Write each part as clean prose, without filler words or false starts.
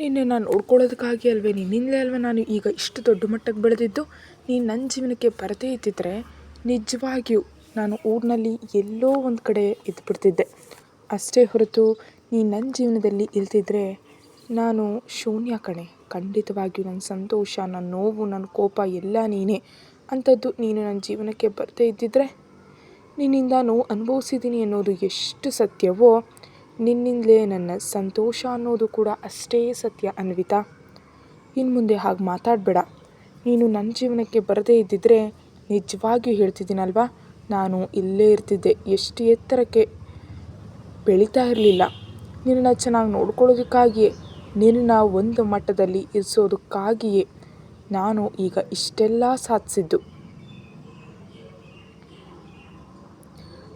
ನಿನ್ನೆ ನಾನು ನೋಡ್ಕೊಳ್ಳೋದಕ್ಕಾಗಿ ಅಲ್ವೇ, ನಿನ್ನಿಂದಲೇ ಅಲ್ವೇ ನಾನು ಈಗ ಇಷ್ಟು ದೊಡ್ಡ ಮಟ್ಟಕ್ಕೆ ಬೆಳೆದಿದ್ದು. ನೀನು ನನ್ನ ಜೀವನಕ್ಕೆ ಬರದೇ ಇದ್ದಿದ್ರೆ ನಿಜವಾಗಿಯೂ ನಾನು ಊರಿನಲ್ಲಿ ಎಲ್ಲೋ ಒಂದು ಕಡೆ ಇದ್ದುಬಿಡ್ತಿದ್ದೆ. ಅಷ್ಟೇ ಹೊರತು ನೀನು ನನ್ನ ಜೀವನದಲ್ಲಿ ಇಲ್ದಿದ್ರೆ ನಾನು ಶೂನ್ಯ ಕಣೆ. ಖಂಡಿತವಾಗಿಯೂ ನನ್ನ ಸಂತೋಷ, ನನ್ನ ನೋವು, ನನ್ನ ಕೋಪ ಎಲ್ಲ ನೀನೇ. ಅಂಥದ್ದು ನೀನು ನನ್ನ ಜೀವನಕ್ಕೆ ಬರದೇ ಇದ್ದಿದ್ರೆ, ನಿನ್ನಿಂದ ನೋವು ಅನುಭವಿಸಿದ್ದೀನಿ ಅನ್ನೋದು ಎಷ್ಟು ಸತ್ಯವೋ, ನಿನ್ನಿಂದಲೇ ನನ್ನ ಸಂತೋಷ ಅನ್ನೋದು ಕೂಡ ಅಷ್ಟೇ ಸತ್ಯ ಅನ್ವಿತಾ. ಇನ್ನು ಮುಂದೆ ಹಾಗೆ ಮಾತಾಡಬೇಡ. ನೀನು ನನ್ನ ಜೀವನಕ್ಕೆ ಬರದೇ ಇದ್ದಿದ್ರೆ ನಿಜವಾಗಿಯೂ ಹೇಳ್ತಿದ್ದೀನಲ್ವಾ, ನಾನು ಇಲ್ಲೇ ಇರ್ತಿದ್ದೆ. ಎಷ್ಟು ಎತ್ತರಕ್ಕೆ ಬೆಳೀತಾ ಇರಲಿಲ್ಲ. ನಿನ್ನನ್ನು ಚೆನ್ನಾಗಿ ನೋಡ್ಕೊಳ್ಳೋದಕ್ಕಾಗಿಯೇ, ನಿನ್ನನ್ನು ಒಂದು ಮಟ್ಟದಲ್ಲಿ ಇರಿಸೋದಕ್ಕಾಗಿಯೇ ನಾನು ಈಗ ಇಷ್ಟೆಲ್ಲ ಸಾಧಿಸಿದ್ದು.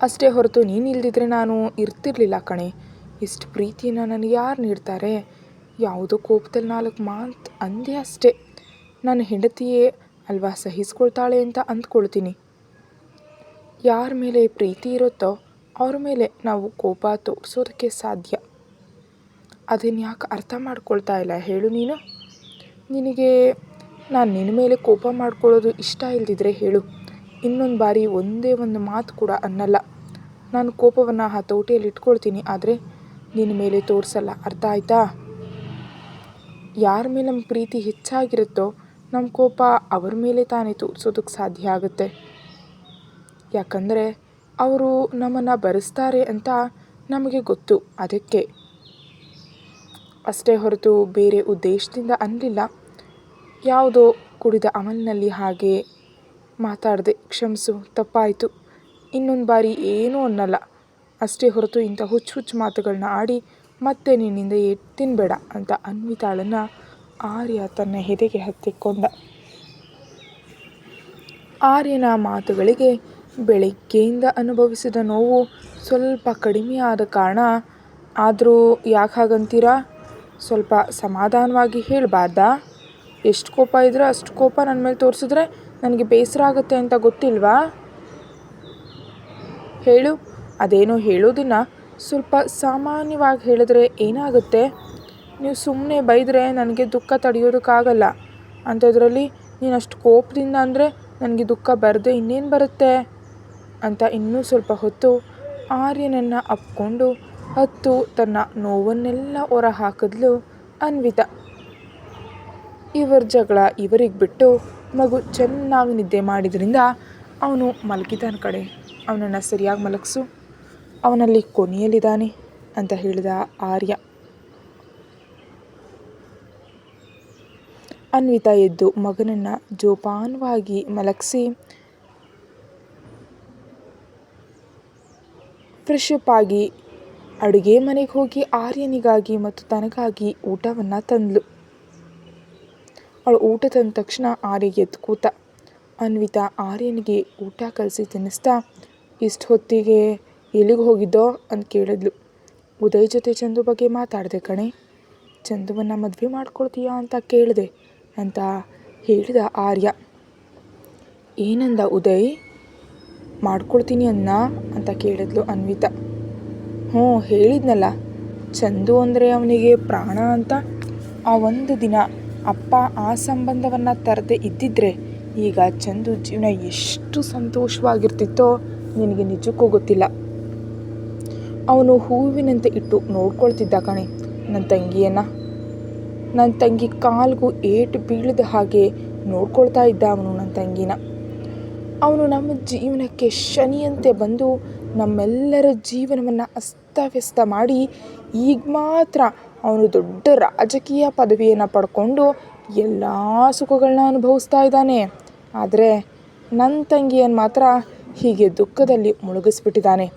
ಅಷ್ಟೇ ಹೊರತು ನೀನು ಇಲ್ದಿದ್ರೆ ನಾನು ಇರ್ತಿರ್ಲಿಲ್ಲ ಕಣೆ. ಇಷ್ಟು ಪ್ರೀತಿಯನ್ನು ನನಗೆ ಯಾರು ನೀಡ್ತಾರೆ? ಯಾವುದೋ ಕೋಪದಲ್ಲಿ 4 ಮಾತು ಅಂದೆ ಅಷ್ಟೇ. ನನ್ನ ಹೆಂಡತಿಯೇ ಅಲ್ವಾ ಸಹಿಸ್ಕೊಳ್ತಾಳೆ ಅಂತ ಅಂದ್ಕೊಳ್ತೀನಿ. ಯಾರ ಮೇಲೆ ಪ್ರೀತಿ ಇರುತ್ತೋ ಅವ್ರ ಮೇಲೆ ನಾವು ಕೋಪ ತೋರಿಸೋದಕ್ಕೆ ಸಾಧ್ಯ. ಅದನ್ನು ಯಾಕೆ ಅರ್ಥ ಮಾಡ್ಕೊಳ್ತಾ ಇಲ್ಲ ಹೇಳು ನೀನು? ನಿನಗೆ ನಾನು ನಿನ್ನ ಮೇಲೆ ಕೋಪ ಮಾಡ್ಕೊಳ್ಳೋದು ಇಷ್ಟ ಇಲ್ದಿದ್ರೆ ಹೇಳು. ಇನ್ನೊಂದು ಬಾರಿ ಒಂದೇ ಒಂದು ಮಾತು ಕೂಡ ಅನ್ನಲ್ಲ. ನಾನು ಕೋಪವನ್ನು ಹತೋಟಿಯಲ್ಲಿ ಇಟ್ಕೊಳ್ತೀನಿ, ಆದರೆ ನಿನ್ನ ಮೇಲೆ ತೋರಿಸಲ್ಲ. ಅರ್ಥ ಆಯ್ತಾ? ಯಾರ ಮೇಲೆ ನಮ್ಮ ಪ್ರೀತಿ ಹೆಚ್ಚಾಗಿರುತ್ತೋ ನಮ್ಮ ಕೋಪ ಅವ್ರ ಮೇಲೆ ತಾನೇ ತೋರಿಸೋದಕ್ಕೆ ಸಾಧ್ಯ ಆಗುತ್ತೆ. ಯಾಕಂದರೆ ಅವರು ನಮ್ಮನ್ನು ಬರೆಸ್ತಾರೆ ಅಂತ ನಮಗೆ ಗೊತ್ತು. ಅದಕ್ಕೆ ಅಷ್ಟೇ ಹೊರತು ಬೇರೆ ಉದ್ದೇಶದಿಂದ ಅನ್ನಲಿಲ್ಲ. ಯಾವುದೋ ಕುಡಿದ ಅಮಲಿನಲ್ಲಿ ಹಾಗೆ ಮಾತಾಡಿದೆ, ಕ್ಷಮಿಸು, ತಪ್ಪಾಯಿತು. ಇನ್ನೊಂದು ಬಾರಿ ಏನೂ ಅನ್ನಲ್ಲ. ಅಷ್ಟೇ ಹೊರತು ಇಂಥ ಹುಚ್ಚು ಮಾತುಗಳನ್ನ ಆಡಿ ಮತ್ತೆ ನಿನ್ನಿಂದ ತಿನ್ನಬೇಡ ಅಂತ ಅನ್ವಿತಾಳನ್ನು ಆರ್ಯ ತನ್ನ ಎದೆಗೆ ಹತ್ತಿಕೊಂಡ. ಆರ್ಯನ ಮಾತುಗಳಿಗೆ ಬೆಳಿಗ್ಗೆಯಿಂದ ಅನುಭವಿಸಿದ ನೋವು ಸ್ವಲ್ಪ ಕಡಿಮೆ ಆದ ಕಾರಣ, ಆದರೂ ಯಾಕೆ ಹಾಗಂತೀರಾ? ಸ್ವಲ್ಪ ಸಮಾಧಾನವಾಗಿ ಹೇಳಬಾರ್ದಾ? ಎಷ್ಟು ಕೋಪ ಇದ್ದರೆ ಅಷ್ಟು ಕೋಪ ನನ್ನ ಮೇಲೆ ತೋರಿಸಿದ್ರೆ ನನಗೆ ಬೇಸರ ಆಗುತ್ತೆ ಅಂತ ಗೊತ್ತಿಲ್ವಾ? ಹೇಳು. ಅದೇನೋ ಹೇಳೋದನ್ನು ಸ್ವಲ್ಪ ಸಾಮಾನ್ಯವಾಗಿ ಹೇಳಿದ್ರೆ ಏನಾಗುತ್ತೆ? ನೀವು ಸುಮ್ಮನೆ ಬೈದರೆ ನನಗೆ ದುಃಖ ತಡೆಯೋದಕ್ಕಾಗಲ್ಲ. ಅಂಥದ್ರಲ್ಲಿ ನೀನು ಅಷ್ಟು ಕೋಪದಿಂದ ಅಂದರೆ ನನಗೆ ದುಃಖ ಬರದೆ ಇನ್ನೇನು ಬರುತ್ತೆ ಅಂತ ಇನ್ನೂ ಸ್ವಲ್ಪ ಹೊತ್ತು ಆರ್ಯನನ್ನು ಅಪ್ಕೊಂಡು ತನ್ನ ನೋವನ್ನೆಲ್ಲ ಹೊರ ಹಾಕಿದ್ಲು ಅನ್ವಿತಾ. ಇವರ ಜಗಳ ಇವರಿಗೆ ಬಿಟ್ಟು ಮಗು ಚೆನ್ನಾಗಿ ನಿದ್ದೆ ಮಾಡಿದ್ರಿಂದ ಅವನು ಮಲಗಿದ್ದಾನ ಕಡೆ. ಅವನನ್ನು ಸರಿಯಾಗಿ ಮಲಗಿಸು, ಅವನಲ್ಲಿ ಕೊನೆಯಲ್ಲಿದ್ದಾನೆ ಅಂತ ಹೇಳಿದ ಆರ್ಯ. ಅನ್ವಿತಾ ಎದ್ದು ಮಗನನ್ನು ಜೋಪಾನವಾಗಿ ಮಲಗಿಸಿ ಫ್ರೆಶ್ ಅಪ್ ಆಗಿ ಅಡುಗೆ ಮನೆಗೆ ಹೋಗಿ ಆರ್ಯನಿಗಾಗಿ ಮತ್ತು ತನಗಾಗಿ ಊಟವನ್ನು ತಂದ್ಲು. ಅವಳು ಊಟ ತಂದ ತಕ್ಷಣ ಆರ್ಯ ಎದ್ದು ಕೂತ. ಅನ್ವಿತಾ ಆರ್ಯನಿಗೆ ಊಟ ಕಲಸಿ ತಿನ್ನಿಸ್ತಾ, ಇಷ್ಟು ಹೊತ್ತಿಗೆ ಎಲ್ಲಿಗೆ ಹೋಗಿದ್ದೋ ಅಂತ ಕೇಳಿದ್ಲು. ಉದಯ್ ಜೊತೆ ಚಂದು ಬಗ್ಗೆ ಮಾತಾಡಿದೆ ಕಣೆ. ಚಂದುವನ್ನು ಮದುವೆ ಮಾಡ್ಕೊಳ್ತೀಯಾ ಅಂತ ಕೇಳಿದೆ ಅಂತ ಹೇಳಿದ ಆರ್ಯ. ಏನಂದ ಉದಯ್? ಮಾಡ್ಕೊಳ್ತೀನಿ ಅನ್ನ ಅಂತ ಕೇಳಿದ್ಲು ಅನ್ವಿತಾ. ಹ್ಞೂ ಹೇಳಿದ್ನಲ್ಲ, ಚಂದು ಅಂದರೆ ಅವನಿಗೆ ಪ್ರಾಣ ಅಂತ. ಆ ಒಂದು ದಿನ ಅಪ್ಪ ಆ ಸಂಬಂಧವನ್ನು ತರದೆ ಇದ್ದಿದ್ರೆ ಈಗ ಚಂದು ಜೀವನ ಎಷ್ಟು ಸಂತೋಷವಾಗಿರ್ತಿತ್ತೋ ನಿನಗೆ ನಿಜಕ್ಕೂ ಗೊತ್ತಿಲ್ಲ. ಅವನು ಹೂವಿನಂತೆ ಇಟ್ಟು ನೋಡ್ಕೊಳ್ತಿದ್ದ ಕಣೆ ನನ್ನ ತಂಗಿಯನ್ನು. ನನ್ನ ತಂಗಿ ಕಾಲ್ಗೂ ಏಟು ಬೀಳದ ಹಾಗೆ ನೋಡ್ಕೊಳ್ತಾ ಇದ್ದ ಅವನು ನನ್ನ ತಂಗಿನ. ಅವನು ನಮ್ಮ ಜೀವನಕ್ಕೆ ಶನಿಯಂತೆ ಬಂದು ನಮ್ಮೆಲ್ಲರ ಜೀವನವನ್ನು ಅಸ್ತವ್ಯಸ್ತ ಮಾಡಿ ಈಗ ಮಾತ್ರ ಅವನು ದೊಡ್ಡ ರಾಜಕೀಯ ಪದವಿಯನ್ನು ಪಡ್ಕೊಂಡು ಎಲ್ಲ ಸುಖಗಳನ್ನ ಅನುಭವಿಸ್ತಾ ಇದ್ದಾನೆ. ಆದರೆ ನನ್ನ ತಂಗಿಯನ್ನು ಮಾತ್ರ ಹೀಗೆ ದುಃಖದಲ್ಲಿ ಮುಳುಗಿಸ್ಬಿಟ್ಟಿದ್ದಾನೆ.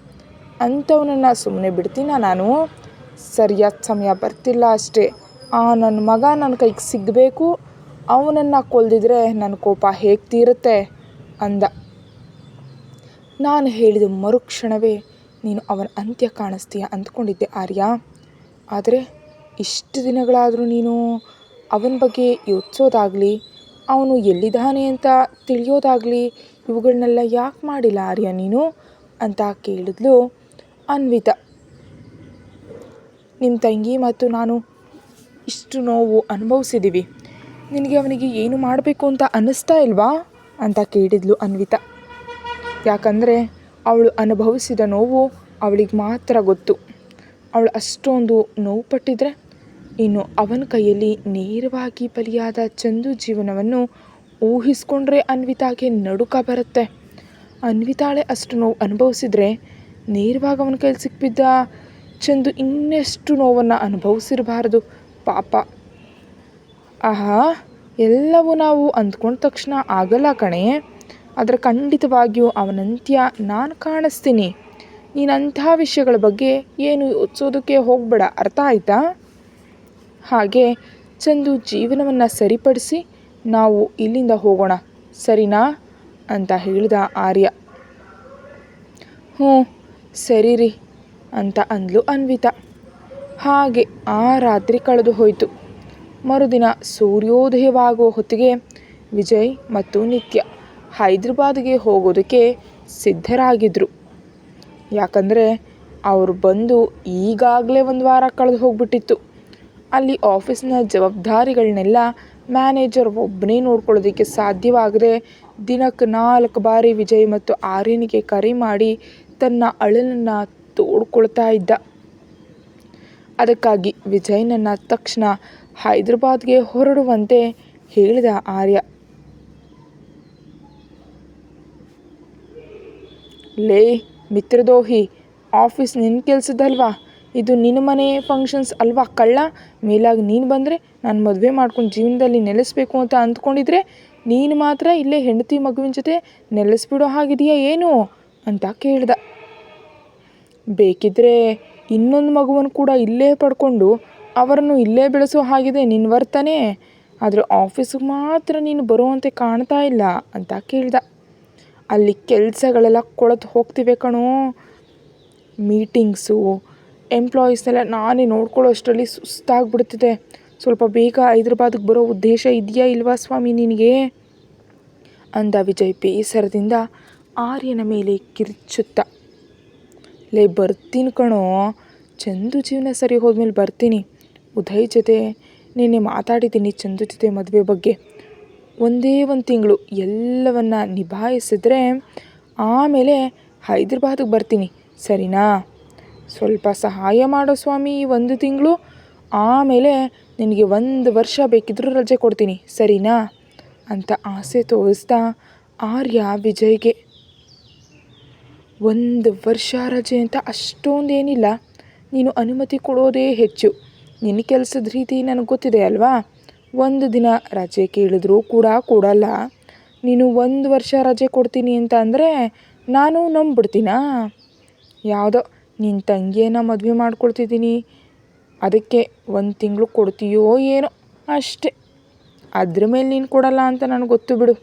ಅಂಥವನನ್ನು ಸುಮ್ಮನೆ ಬಿಡ್ತೀನ ನಾನು? ಸರಿಯಾದ ಸಮಯ ಬರ್ತಿಲ್ಲ ಅಷ್ಟೇ. ಆ ನನ್ನ ಮಗ ನನ್ನ ಕೈಗೆ ಸಿಗಬೇಕು. ಅವನನ್ನು ಕೊಲ್ದಿದ್ರೆ ನನ್ನ ಕೋಪ ಹೇಗೆ ತೀರುತ್ತೆ ಅಂದ. ನಾನು ಹೇಳಿದ ಮರುಕ್ಷಣವೇ ನೀನು ಅವನ ಅಂತ್ಯ ಕಾಣಿಸ್ತೀಯ ಅಂದ್ಕೊಂಡಿದ್ದೆ ಆರ್ಯ. ಆದರೆ ಇಷ್ಟು ದಿನಗಳಾದರೂ ನೀನು ಅವನ ಬಗ್ಗೆ ಯೋಚಿಸೋದಾಗಲಿ, ಅವನು ಎಲ್ಲಿದ್ದಾನೆ ಅಂತ ತಿಳಿಯೋದಾಗಲಿ ಇವುಗಳನ್ನೆಲ್ಲ ಯಾಕೆ ಮಾಡಿಲ್ಲ ಆರ್ಯ ನೀನು ಅಂತ ಕೇಳಿದ್ಲು ಅನ್ವಿತಾ. ನಿಮ್ಮ ತಂಗಿ ಮತ್ತು ನಾನು ಇಷ್ಟು ನೋವು ಅನುಭವಿಸಿದ್ದೀವಿ, ನಿನಗೆ ಅವನಿಗೆ ಏನು ಮಾಡಬೇಕು ಅಂತ ಅನ್ನಿಸ್ತಾ ಇಲ್ವಾ ಅಂತ ಕೇಳಿದ್ಲು ಅನ್ವಿತಾ. ಯಾಕಂದರೆ ಅವಳು ಅನುಭವಿಸಿದ ನೋವು ಅವಳಿಗೆ ಮಾತ್ರ ಗೊತ್ತು. ಅವಳು ಅಷ್ಟೊಂದು ನೋವು ಪಟ್ಟಿದ್ರೆ ಇನ್ನು ಅವನ ಕೈಯಲ್ಲಿ ನೇರವಾಗಿ ಬಲಿಯಾದ ಚಂದು ಜೀವನವನ್ನು ಊಹಿಸ್ಕೊಂಡ್ರೆ ಅನ್ವಿತಾಗೆ ನಡುಕ ಬರುತ್ತೆ. ಅನ್ವಿತಾಳೆ ಅಷ್ಟು ನೋವು ಅನುಭವಿಸಿದ್ರೆ ನೇರವಾಗಿ ಅವನ ಕೈಯಲ್ಲಿ ಸಿಕ್ಬಿದ್ದ ಚಂದು ಇನ್ನೆಷ್ಟು ನೋವನ್ನು ಅನುಭವಿಸಿರಬಾರ್ದು ಪಾಪ. ಆಹಾ, ಎಲ್ಲವೂ ನಾವು ಅಂದ್ಕೊಂಡ ತಕ್ಷಣ ಆಗಲ್ಲ ಕಣೆ. ಆದರೆ ಖಂಡಿತವಾಗಿಯೂ ಅವನಂತ್ಯ ನಾನು ಕಾಣಿಸ್ತೀನಿ. ನೀನಂಥ ವಿಷಯಗಳ ಬಗ್ಗೆ ಏನು ಯೋಚಿಸೋದಕ್ಕೆ ಹೋಗಬೇಡ, ಅರ್ಥ ಆಯ್ತಾ? ಹಾಗೆ ಚಂದು ಜೀವನವನ್ನು ಸರಿಪಡಿಸಿ ನಾವು ಇಲ್ಲಿಂದ ಹೋಗೋಣ, ಸರಿನಾ ಅಂತ ಹೇಳಿದ ಆರ್ಯ. ಹ್ಞೂ ಸರಿ ರೀ ಅಂತ ಅಂದ್ಲು ಅನ್ವಿತಾ. ಹಾಗೆ ಆ ರಾತ್ರಿ ಕಳೆದು ಹೋಯಿತು. ಮರುದಿನ ಸೂರ್ಯೋದಯವಾಗುವ ಹೊತ್ತಿಗೆ ವಿಜಯ್ ಮತ್ತು ನಿತ್ಯ ಹೈದರಾಬಾದ್ಗೆ ಹೋಗೋದಕ್ಕೆ ಸಿದ್ಧರಾಗಿದ್ದರು. ಯಾಕಂದರೆ ಅವರು ಬಂದು ಈಗಾಗಲೇ 1 ವಾರ ಕಳೆದು ಹೋಗ್ಬಿಟ್ಟಿತ್ತು. ಅಲ್ಲಿ ಆಫೀಸ್ನ ಜವಾಬ್ದಾರಿಗಳನ್ನೆಲ್ಲ ಮ್ಯಾನೇಜರ್ ಒಬ್ಬನೇ ನೋಡ್ಕೊಳ್ಳೋದಕ್ಕೆ ಸಾಧ್ಯವಾಗದೆ ದಿನಕ್ಕೆ 4 ಬಾರಿ ವಿಜಯ್ ಮತ್ತು ಆರ್ಯನಿಗೆ ಕರೆ ಮಾಡಿ ತನ್ನ ಅಳಲನ್ನು ತೋಡ್ಕೊಳ್ತಾ ಇದ್ದ. ಅದಕ್ಕಾಗಿ ವಿಜಯ್ನನ್ನು ತಕ್ಷಣ ಹೈದರಾಬಾದ್ಗೆ ಹೊರಡುವಂತೆ ಹೇಳಿದ ಆರ್ಯ. ಲೇ ಮಿತ್ರದೋಹಿ, ಆಫೀಸ್ ನಿನ್ನ ಕೆಲಸದಲ್ವಾ, ಇದು ನಿನ್ನ ಮನೆ ಫಂಕ್ಷನ್ಸ್ ಅಲ್ವಾ ಕಳ್ಳ. ಮೇಲಾಗಿ ನೀನು ಬಂದರೆ ನಾನು ಮದುವೆ ಮಾಡ್ಕೊಂಡು ಜೀವನದಲ್ಲಿ ನೆಲೆಸಬೇಕು ಅಂತ ಅಂದ್ಕೊಂಡಿದ್ರೆ ನೀನು ಮಾತ್ರ ಇಲ್ಲೇ ಹೆಂಡತಿ ಮಗುವಿನ ಜೊತೆ ನೆಲೆಸ್ಬಿಡೋ ಹಾಗಿದೆಯಾ ಏನು ಅಂತ ಕೇಳ್ದ. ಬೇಕಿದ್ರೆ ಇನ್ನೊಂದು ಮಗುವನ್ನು ಕೂಡ ಇಲ್ಲೇ ಪಡ್ಕೊಂಡು ಅವರನ್ನು ಇಲ್ಲೇ ಬೆಳೆಸೋ ಹಾಗಿದೆ ನಿನ್ನ ವರ್ತನೆ. ಆದರೆ ಆಫೀಸಿಗೆ ಮಾತ್ರ ನೀನು ಬರುವಂತೆ ಕಾಣ್ತಾ ಇಲ್ಲ ಅಂತ ಕೇಳ್ದ. ಅಲ್ಲಿ ಕೆಲಸಗಳೆಲ್ಲ ಕೊಳತು ಹೋಗ್ತಿವೆ ಕಣೋ. ಮೀಟಿಂಗ್ಸು ಎಂಪ್ಲಾಯೀಸ್ನೆಲ್ಲ ನಾನೇ ನೋಡ್ಕೊಳ್ಳೋ ಅಷ್ಟರಲ್ಲಿ ಸುಸ್ತಾಗ್ಬಿಡ್ತಿದೆ. ಸ್ವಲ್ಪ ಬೇಗ ಹೈದರಾಬಾದಿಗೆ ಬರೋ ಉದ್ದೇಶ ಇದೆಯಾ ಇಲ್ವಾ ಸ್ವಾಮಿ ನಿನಗೆ ಅಂದ ವಿಜಯ್ ಬೇಸರದಿಂದ ಆರ್ಯನ ಮೇಲೆ ಕಿರ್ಚುತ್ತಾ. ಲೇ ಬರ್ತೀನಿ ಕಣೋ, ಚಂದು ಜೀವನ ಸರಿ ಹೋದ್ಮೇಲೆ ಬರ್ತೀನಿ. ಉದಯ್ ಜೊತೆ ನಿನ್ನೆ ಮಾತಾಡಿದ್ದೀನಿ ಚಂದು ಜೊತೆ ಮದುವೆ ಬಗ್ಗೆ. ಒಂದೇ 1 ತಿಂಗಳು ಎಲ್ಲವನ್ನ ನಿಭಾಯಿಸಿದ್ರೆ ಆಮೇಲೆ ಹೈದರಾಬಾದಿಗೆ ಬರ್ತೀನಿ, ಸರಿನಾ? ಸ್ವಲ್ಪ ಸಹಾಯ ಮಾಡೋ ಸ್ವಾಮಿ ಈ 1 ತಿಂಗಳು, ಆಮೇಲೆ ನಿನಗೆ 1 ವರ್ಷ ಬೇಕಿದ್ರೂ ರಜೆ ಕೊಡ್ತೀನಿ, ಸರಿನಾ ಅಂತ ಆಸೆ ತೋರಿಸ್ತಾ ಆರ್ಯ ವಿಜಯ್ಗೆ. 1 ವರ್ಷ ರಜೆ ಅಂತ ಅಷ್ಟೊಂದೇನಿಲ್ಲ, ನೀನು ಅನುಮತಿ ಕೊಡೋದೇ ಹೆಚ್ಚು. ನಿನ್ನ ಕೆಲಸದ ರೀತಿ ನನಗೆ ಗೊತ್ತಿದೆ ಅಲ್ವಾ. 1 ದಿನ ರಜೆ ಕೇಳಿದ್ರೂ ಕೂಡ ಕೊಡಲ್ಲ. ನೀನು 1 ವರ್ಷ ರಜೆ ಕೊಡ್ತೀನಿ ಅಂತ ಅಂದರೆ ನಾನು ನಂಬಿಡ್ತೀನಾ? ಯಾವುದೋ ನಿನ್ನ ತಂಗಿಯನ್ನು ಮದುವೆ ಮಾಡ್ಕೊಳ್ತಿದ್ದೀನಿ, ಅದಕ್ಕೆ 1 ತಿಂಗಳು ಕೊಡ್ತೀಯೋ ಏನೋ ಅಷ್ಟೇ. ಅದ್ರ ಮೇಲೆ ನೀನು ಕೊಡಲ್ಲ ಅಂತ ನನಗೆ ಗೊತ್ತು ಬಿಡು.